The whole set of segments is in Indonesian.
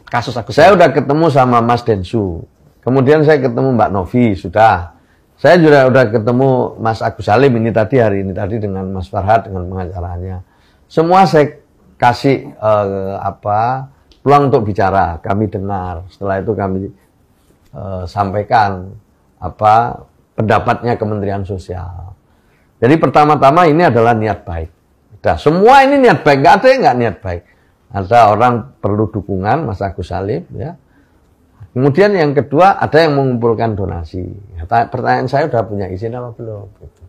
kasus Agus. Saya udah ketemu sama Mas Densu. Kemudian saya ketemu Mbak Novi, sudah. Saya juga udah ketemu Mas Agus Salim ini tadi, hari ini tadi dengan Mas Farhad, dengan pengacaranya. Semua saya kasih peluang untuk bicara, kami dengar. Setelah itu kami sampaikan pendapatnya Kementerian Sosial. Jadi pertama-tama ini adalah niat baik. Udah, semua ini niat baik, nggak ada yang nggak niat baik. Ada orang perlu dukungan, Mas Agus Salim, ya. Kemudian yang kedua, ada yang mengumpulkan donasi. Pertanyaan saya, udah punya izin apa belum? Gitu.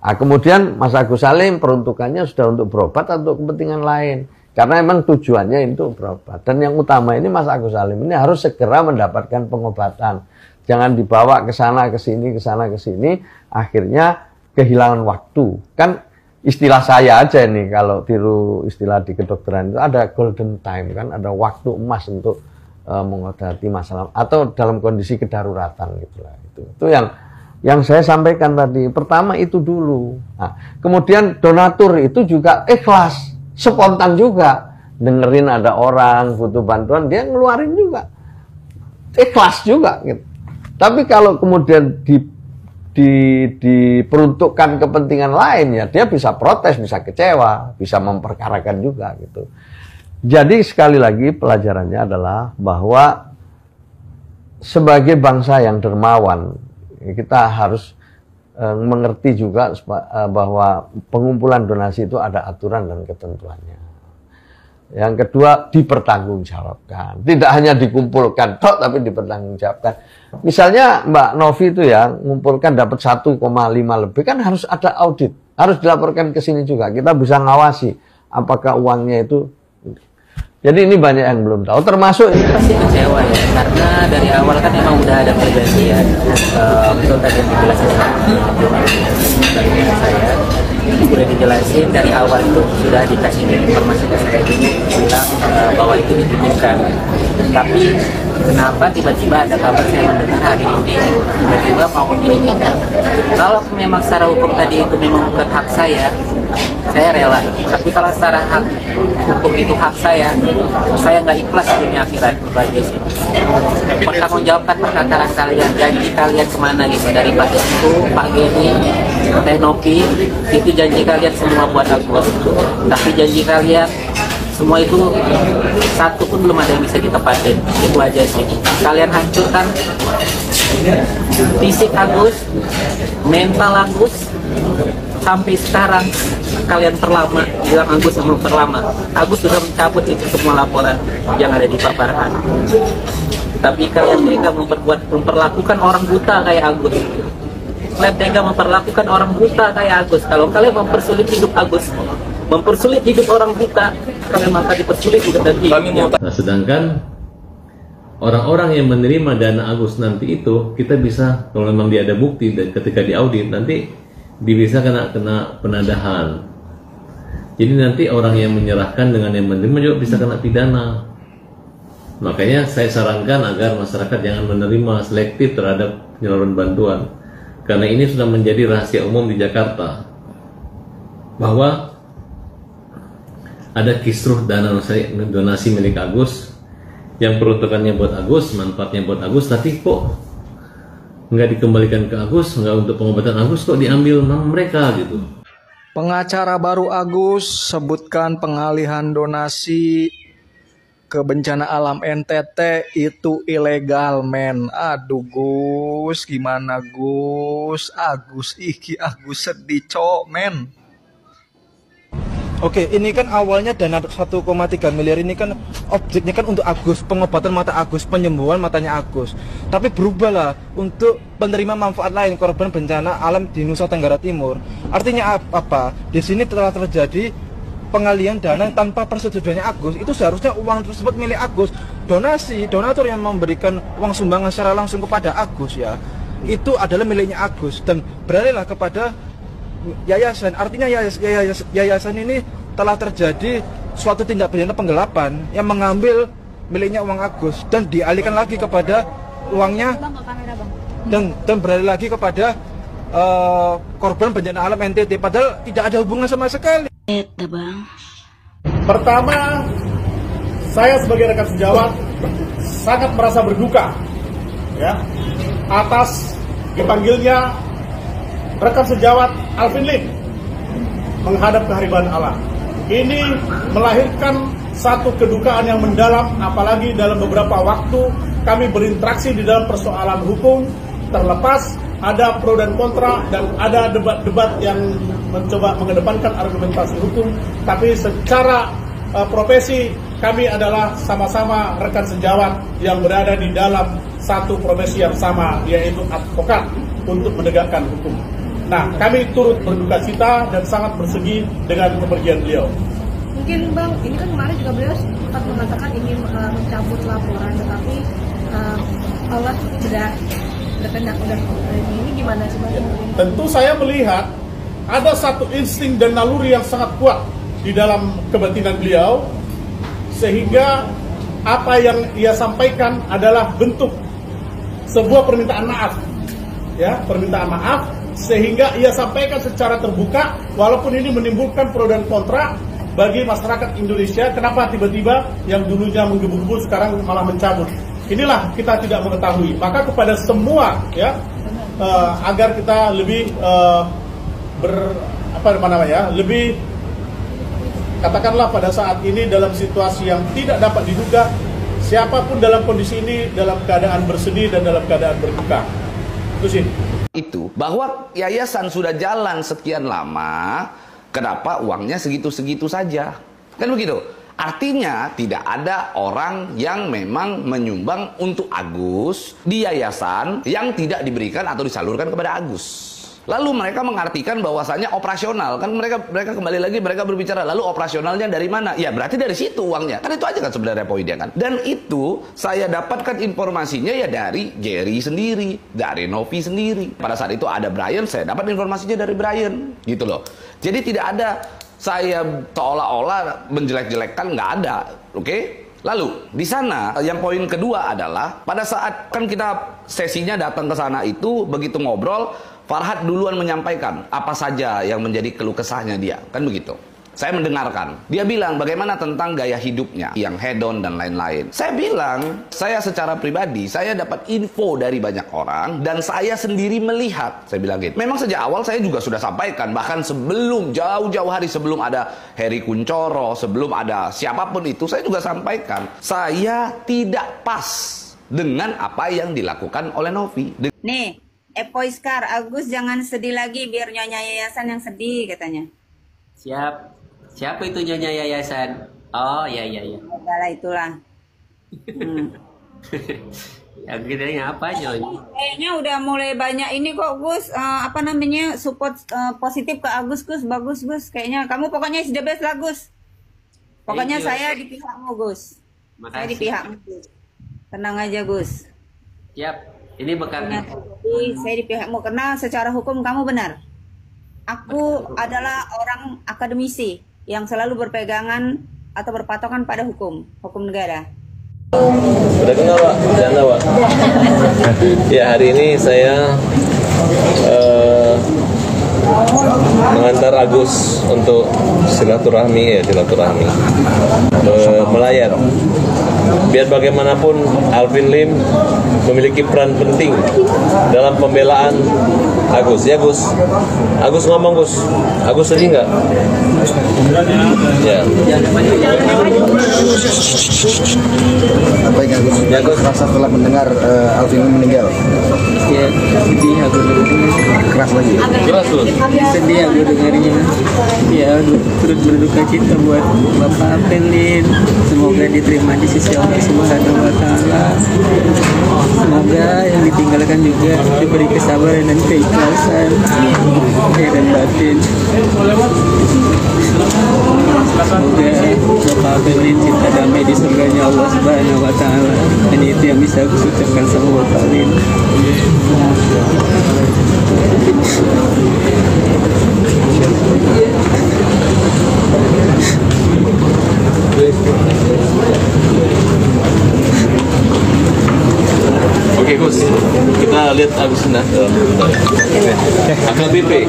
Nah, kemudian Mas Agus Salim peruntukannya sudah untuk berobat atau kepentingan lain. Karena memang tujuannya itu berobat. Dan yang utama ini Mas Agus Salim ini harus segera mendapatkan pengobatan. Jangan dibawa ke sana, ke sini, ke sana, ke sini. Akhirnya kehilangan waktu. Kan istilah saya aja nih, kalau tiru istilah di kedokteran itu ada golden time, kan ada waktu emas untuk mengobati masalah atau dalam kondisi kedaruratan gitulah. Itu yang saya sampaikan tadi. Pertama itu dulu. Nah, kemudian donatur itu juga ikhlas, spontan juga. Dengerin ada orang butuh bantuan, dia ngeluarin juga. Ikhlas juga gitu. Tapi kalau kemudian diperuntukkan kepentingan lain, ya dia bisa protes, bisa kecewa, bisa memperkarakan juga gitu. Jadi sekali lagi pelajarannya adalah bahwa sebagai bangsa yang dermawan, kita harus mengerti juga bahwa pengumpulan donasi itu ada aturan dan ketentuannya. Yang kedua, dipertanggungjawabkan. Tidak hanya dikumpulkan tok, tapi dipertanggungjawabkan. Misalnya Mbak Novi itu ya, mengumpulkan dapat 1,5 lebih, kan harus ada audit. Harus dilaporkan ke sini juga. Kita bisa ngawasi apakah uangnya itu. Jadi ini banyak yang belum tahu, termasuk ini. Pasti kecewa ya, karena dari awal kan memang udah ada perjanjian. Betul tadi yang dijelasin dari saya. Sudah dijelasin dari awal itu, sudah dikasih informasi ke saya ini bilang bahwa itu dititipkan. Tapi kenapa tiba-tiba ada kabar saya mendengar hari ini tiba-tiba mau menitipkan? Kalau memang secara hukum tadi itu memang bukan hak saya rela. Tapi kalau secara hak hukum itu hak saya nggak ikhlas dunia akhirat bagi itu. Pertanggungjawabkan perkataan kalian, janji kalian kemana gitu, dari Pak Densu, Pak Geni, Teh Novi, itu janji kalian semua buat Agus. Tapi janji kalian semua itu satu pun belum ada yang bisa ditepatin. Itu aja sih. Kalian hancurkan fisik Agus, mental Agus. Sampai sekarang kalian perlama, bilang Agus yang memperlama. Agus sudah mencabut itu semua laporan yang ada di Pak Farhan. Tapi kalian tega memperlakukan orang buta kayak Agus. Kalian tega memperlakukan orang buta kayak Agus. Kalau kalian mempersulit hidup Agus, mempersulit hidup orang buta, kalian maka dipersulit hidup dan hidupnya. Nah, sedangkan orang-orang yang menerima dana Agus nanti itu, kita bisa, kalau memang dia ada bukti dan ketika diaudit nanti dia bisa kena penadahan. Jadi nanti orang yang menyerahkan dengan yang menerima juga bisa kena pidana. Makanya saya sarankan agar masyarakat jangan menerima selektif terhadap penyaluran bantuan, karena ini sudah menjadi rahasia umum di Jakarta bahwa ada kisruh dana donasi milik Agus yang peruntukannya buat Agus, manfaatnya buat Agus, tapi kok nggak dikembalikan ke Agus, nggak untuk pengobatan Agus, kok diambil mereka gitu. Pengacara baru Agus sebutkan pengalihan donasi ke bencana alam NTT itu ilegal, men. Aduh Gus, gimana Gus? Agus sedih cok, men. Oke, ini kan awalnya dana 1,3 miliar ini kan objeknya kan untuk Agus, pengobatan mata Agus, penyembuhan matanya Agus. Tapi berubahlah untuk penerima manfaat lain, korban bencana alam di Nusa Tenggara Timur. Artinya apa? Di sini telah terjadi pengalihan dana tanpa persetujuannya Agus. Itu seharusnya uang tersebut milik Agus. Donatur yang memberikan uang sumbangan secara langsung kepada Agus ya, itu adalah miliknya Agus dan beralihlah kepada yayasan. Artinya yayasan ini telah terjadi suatu tindak pidana penggelapan yang mengambil miliknya uang Agus dan dialihkan lagi kepada uangnya dan beralih lagi kepada korban bencana alam NTT, padahal tidak ada hubungan sama sekali. Pertama, saya sebagai rekan sejawat sangat merasa berduka ya atas dipanggilnya rekan sejawat Alvin Lim menghadap kehariban Allah. Ini melahirkan satu kedukaan yang mendalam, apalagi dalam beberapa waktu kami berinteraksi di dalam persoalan hukum, terlepas ada pro dan kontra dan ada debat-debat yang mencoba mengedepankan argumentasi hukum, tapi secara profesi kami adalah sama-sama rekan sejawat yang berada di dalam satu profesi yang sama, yaitu advokat untuk menegakkan hukum. Nah, kami turut berduka cita dan sangat bersegi dengan kepergian beliau. Mungkin Bang, ini kan kemarin juga beliau sempat mengatakan ingin mencabut laporan, tetapi Allah berkehendak udah ini gimana sih Bang? Tentu saya melihat ada satu insting dan naluri yang sangat kuat di dalam kebatinan beliau, sehingga apa yang ia sampaikan adalah bentuk sebuah permintaan maaf, ya, permintaan maaf, sehingga ia sampaikan secara terbuka, walaupun ini menimbulkan pro dan kontra bagi masyarakat Indonesia. Kenapa tiba-tiba yang dulunya menggebu-gebu sekarang malah mencabut? Inilah kita tidak mengetahui. Maka kepada semua, ya, agar kita lebih lebih katakanlah pada saat ini dalam situasi yang tidak dapat diduga, siapapun dalam kondisi ini dalam keadaan bersedih dan dalam keadaan berduka. Itu sih. Itu bahwa yayasan sudah jalan sekian lama, kenapa uangnya segitu-segitu saja? Kan begitu. Artinya tidak ada orang yang memang menyumbang untuk Agus di yayasan yang tidak diberikan atau disalurkan kepada Agus. Lalu mereka mengartikan bahwasannya operasional, kan mereka kembali lagi mereka berbicara, lalu operasionalnya dari mana? Ya berarti dari situ uangnya, kan itu aja kan sebenarnya poinnya kan. Dan itu saya dapatkan informasinya ya dari Jerry sendiri, dari Novi sendiri. Pada saat itu ada Brian, saya dapat informasinya dari Brian, gitu loh. Jadi tidak ada saya seolah-olah menjelek-jelekkan, nggak ada, oke? Lalu di sana yang poin kedua adalah pada saat kan kita sesinya datang ke sana itu begitu ngobrol, Farhad duluan menyampaikan apa saja yang menjadi keluh kesahnya dia, kan begitu. Saya mendengarkan, dia bilang bagaimana tentang gaya hidupnya yang hedon dan lain-lain. Saya bilang, saya secara pribadi saya dapat info dari banyak orang dan saya sendiri melihat. Saya bilang gitu. Memang sejak awal saya juga sudah sampaikan, bahkan sebelum jauh-jauh hari sebelum ada Heri Kuncoro, sebelum ada siapapun itu, saya juga sampaikan saya tidak pas dengan apa yang dilakukan oleh Novi. Nih, Epoiskar, Agus jangan sedih lagi biar nyonya yayasan yang sedih katanya. Siap. Siapa itu nyonya yayasan? Oh, iya. Udahlah itulah. Yang bedanya apa nyonya? Kayaknya udah mulai banyak ini kok Gus, support positif ke Agus, Gus. Bagus Gus. Kayaknya kamu pokoknya is the best lah Gus. Pokoknya saya di pihakmu Gus. Makasih. Saya di pihakmu Gus. Tenang aja Gus. Siap. Ini bekan. Saya di pihakmu karena secara hukum kamu benar. Aku adalah orang akademisi yang selalu berpegangan atau berpatokan pada hukum negara. Udah kenal Pak? Janda Pak? Ya hari ini saya mengantar Agus untuk silaturahmi melayar. Biar bagaimanapun Alvin Lim memiliki peran penting dalam pembelaan Agus. Ya Gus, Agus ngomong Gus. Agus sedih nggak? Ya. Apa yang Agus? Ya Gus rasa setelah mendengar Alvin Lim meninggal. Ya sedih aku Keras lagi. Keras loh. sedih aku dengarnya. Ya turut berduka cita buat Bapak Alvin Lim. Semoga diterima di sisi Allah Subhanahu wa Ta'ala. Semoga yang ditinggalkan juga diberi kesabaran dan keikhlasan dan batin. Semoga Bapak Alvin Lim cinta damai di surganya Allah Subhanahu wa Ta'ala. Dan itu yang bisa aku ucapkan sama Bapak Lim. Oke Gus, kita lihat Agus nah. AKBP.